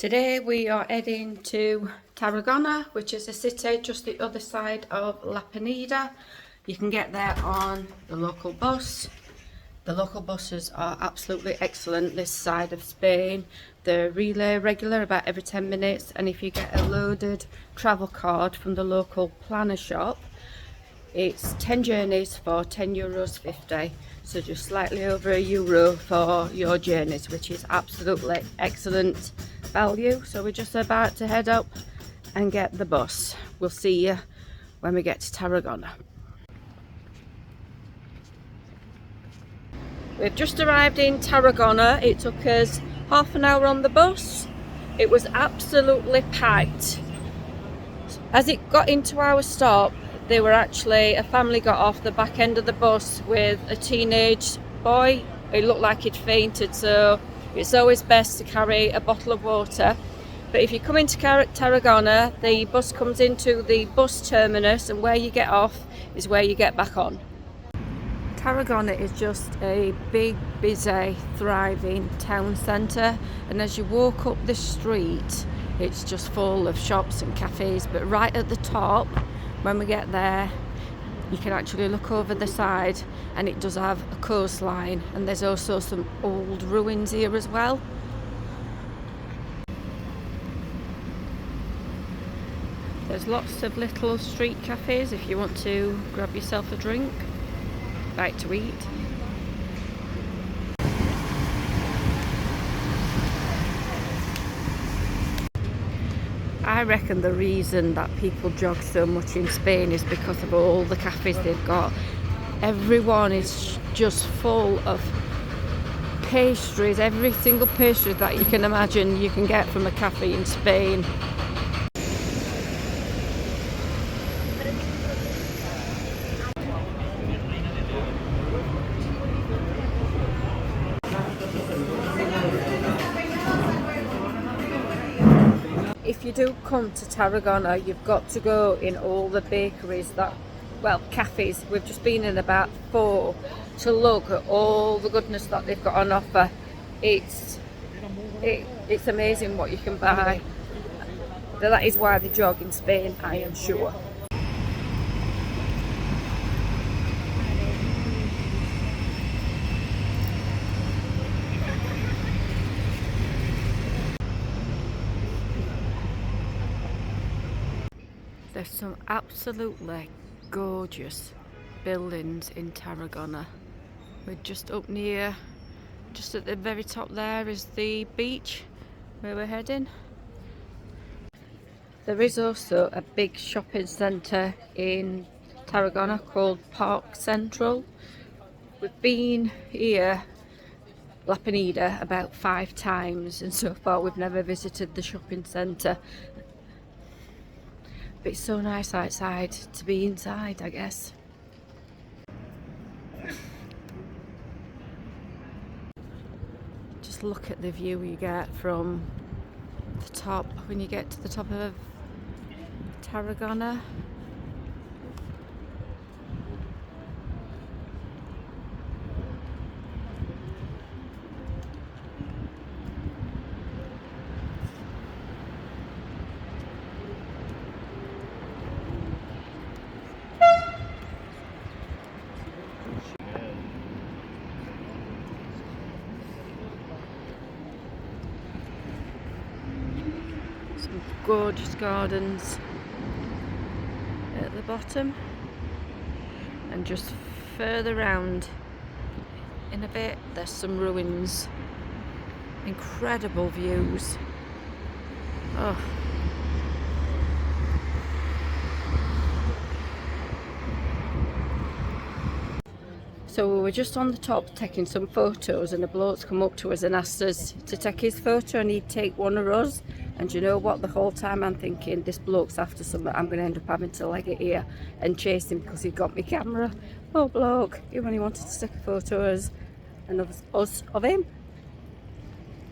Today we are heading to Tarragona, which is a city just the other side of La Pineda. You can get there on the local bus. The local buses are absolutely excellent this side of Spain. They're relay regular about every 10 minutes, and if you get a loaded travel card from the local planner shop, it's 10 journeys for €10.50, so just slightly over €1 for your journeys, which is absolutely excellent value. So we're just about to head up and get the bus. We'll see you when we get to Tarragona. We've just arrived in Tarragona. It took us half an hour on the bus. It was absolutely packed. As it got into our stop, a family got off the back end of the bus with a teenage boy. It looked like he'd fainted, so it's always best to carry a bottle of water. But if you come into Tarragona, the bus comes into the bus terminus, and where you get off is where you get back on. Tarragona is just a big, busy, thriving town centre, and as you walk up this street, it's just full of shops and cafes. But right at the top, when we get there, you can actually look over the side, and it does have a coastline, and there's also some old ruins here as well. There's lots of little street cafes if you want to grab yourself a drink, bite to eat. I reckon the reason that people jog so much in Spain is because of all the cafes they've got. Everyone is just full of pastries. Every single pastry that you can imagine you can get from a cafe in Spain. If you do come to Tarragona, you've got to go in all the bakeries cafes. We've just been in about 4 to look at all the goodness that they've got on offer. It's amazing what you can buy. That is why they jog in Spain, I am sure. There's some absolutely gorgeous buildings in Tarragona. We're just up near, just at the very top there is the beach where we're heading. There is also a big shopping centre in Tarragona called Park Central. We've been here, La Pineda, about 5 times, and so far we've never visited the shopping centre. But it's so nice outside to be inside, I guess. Just look at the view you get from the top when you get to the top of Tarragona. Gorgeous gardens at the bottom, and just further round in a bit there's some ruins. Incredible views. Oh. So we were just on the top taking some photos, and a bloke's come up to us and asked us to take his photo, and he'd take one of us. And you know what, the whole time I'm thinking, this bloke's after something, I'm going to end up having to leg it here and chase him because he got my camera. Oh bloke, he only wanted to take a photo of him.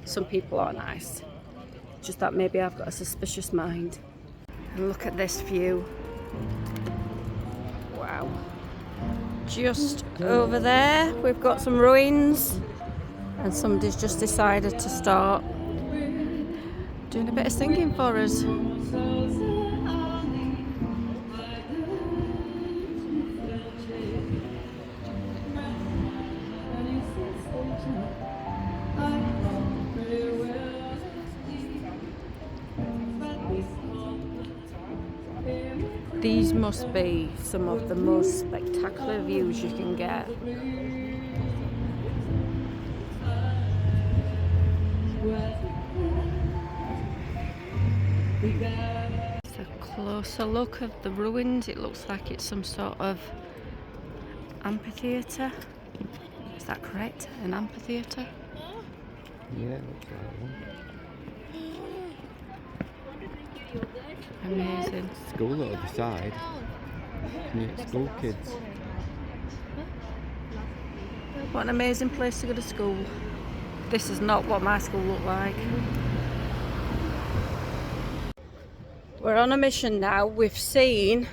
Some people are nice, just that maybe I've got a suspicious mind. And look at this view. Wow. Just over there we've got some ruins, and somebody's just decided to start Doing a bit of singing for us. These must be some of the most spectacular views you can get. It's a closer look of the ruins. It looks like it's some sort of amphitheatre. Is that correct? An amphitheatre? Yeah, it looks like one. Amazing. School at the other side. Yeah, school kids. What an amazing place to go to school. This is not what my school looked like. We're on a mission now. We've seen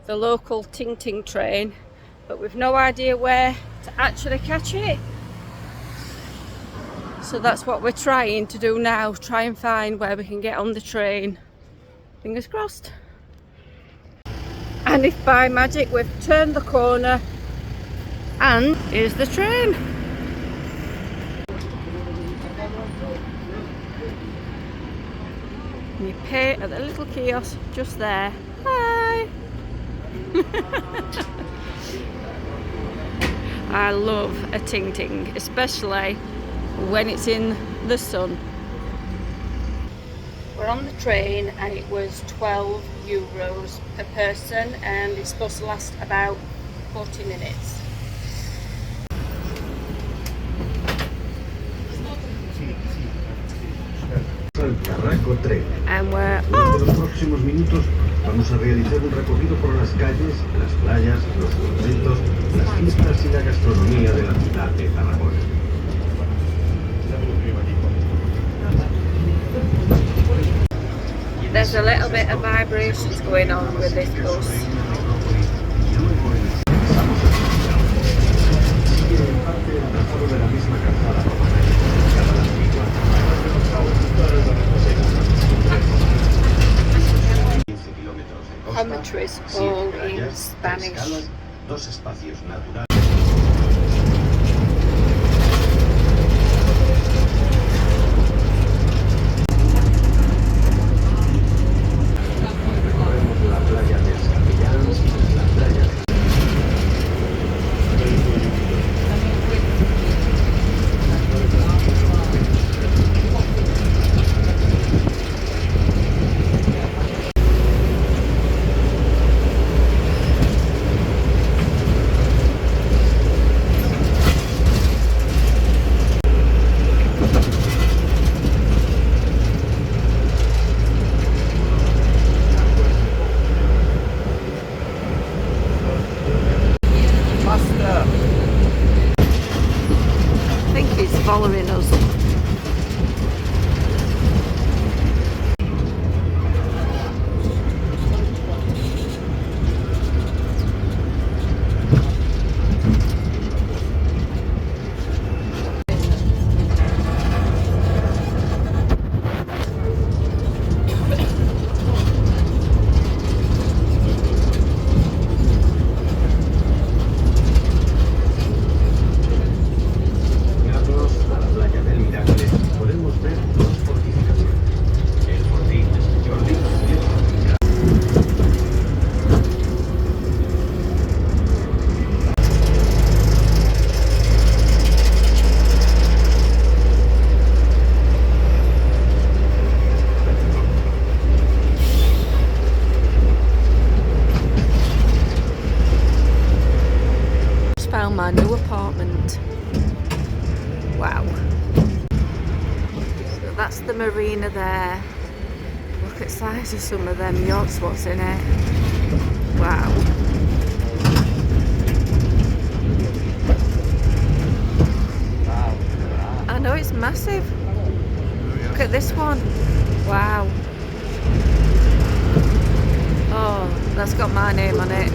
the local Ting Ting train, but we've no idea where to actually catch it. So that's what we're trying to do now, try and find where we can get on the train. Fingers crossed. And if by magic we've turned the corner, and here's the train. And you pay at the little kiosk just there. Hi! I love a Ting Ting, especially when it's in the sun. We're on the train and it was €12 per person and it's supposed to last about 40 minutes. And we're off! En los próximos minutos vamos a realizar un recorrido por las calles, las playas, los conventos, las fiestas y la gastronomía de la ciudad de Tarragona. There's a little bit of vibrations going on with this bus. Commentaries all in Spanish. Dos espacios naturales. I think he's following us. Found my new apartment. Wow. So that's the marina there. Look at the size of some of them yachts, what's in it. Wow. I know it's massive. Look at this one. Wow. Oh, that's got my name on it.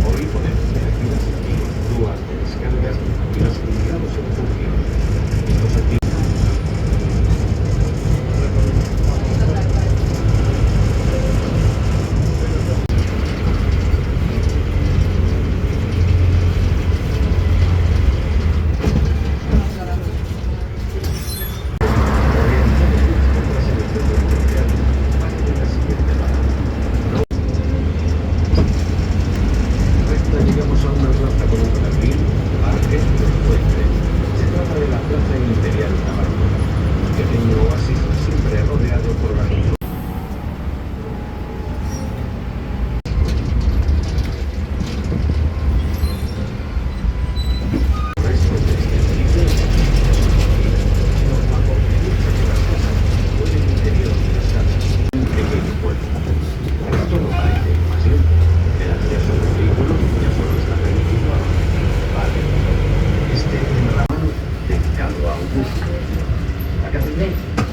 Hoy podemos ver aquí las grúas de descargas y los juzgados en Turquía. Estos pequeño oasis siempre rodeado por la construcción.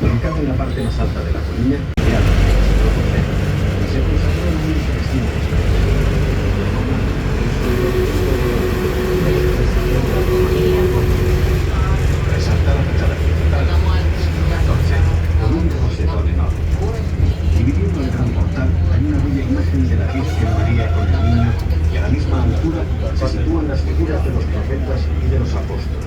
Ubicado en la parte más alta de la colina, se consagró en 1300. Resalta la fachada principal, 14, con un rosetón enorme. Dividiendo el gran portal hay una bella imagen de la Virgen María con el niño y a la misma altura se sitúan las figuras de los profetas y de los apóstoles.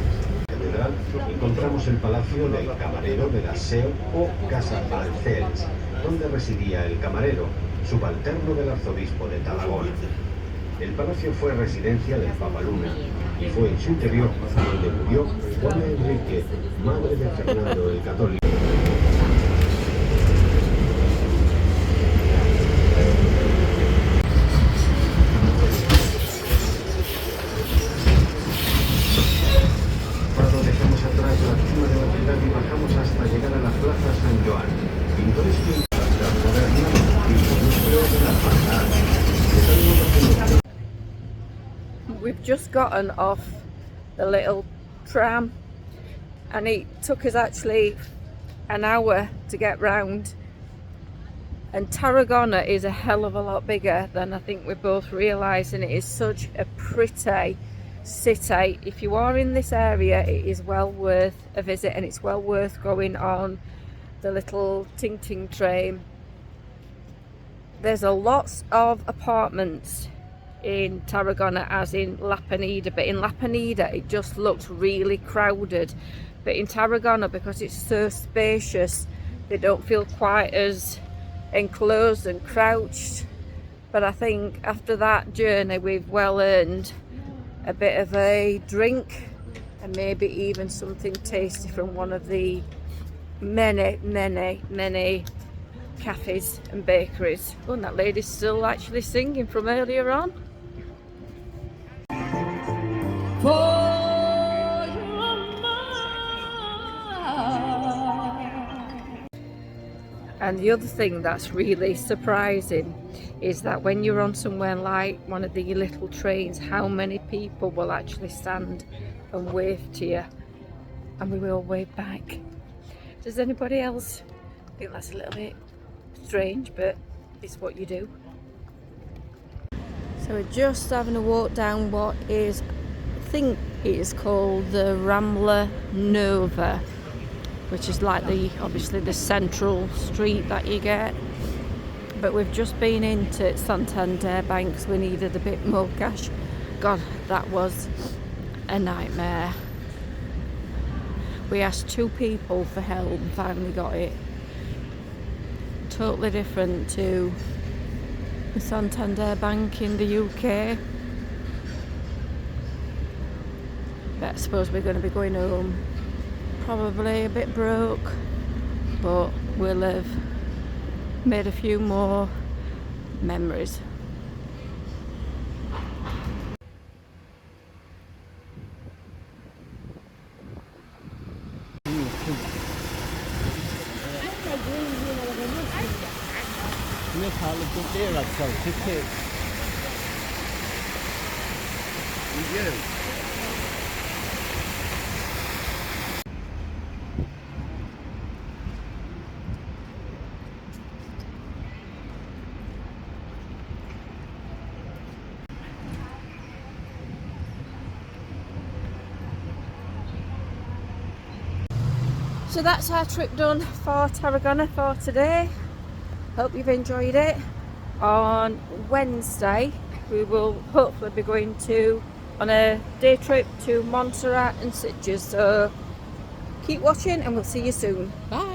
Encontramos el palacio del camarero de la SEO o Casa Balcells, donde residía el camarero, subalterno del arzobispo de Tarragona. El palacio fue residencia del Papa Luna y fue en su interior donde murió Juana Enrique, madre de Fernando el Católico. Y bajamos hasta llegar a la Plaza San Joan, pintoresco y moderna y museo de la Paz. We've just gotten off the little tram and it took us actually an hour to get round, and Tarragona is a hell of a lot bigger than I think we both realise, and it is such a pretty city. If you are in this area, it is well worth a visit, and it's well worth going on the little ting ting train. There's a lot of apartments in Tarragona as in La Peneda, but in La Peneda it just looks really crowded, but in Tarragona, because it's so spacious, they don't feel quite as enclosed and crouched. But I think after that journey we've well earned a bit of a drink and maybe even something tasty from one of the many cafes and bakeries. Oh, and that lady's still actually singing from earlier on. And the other thing that's really surprising is that when you're on somewhere like one of the little trains, how many people will actually stand and wave to you, and we will wave back. Does anybody else think that's a little bit strange? But it's what you do. So we're just having a walk down what is, I think it is called the Rambla Nova, which is like obviously the central street that you get. But we've just been into Santander Bank because we needed a bit more cash. God, that was a nightmare. We asked 2 people for help and finally got it. Totally different to the Santander Bank in the UK. But I suppose we're going to be going home probably a bit broke, but we'll have made a few more memories. So that's our trip done for Tarragona for today. Hope you've enjoyed it. On Wednesday we will hopefully be going on a day trip to Montserrat and Sitges. So keep watching and we'll see you soon. Bye.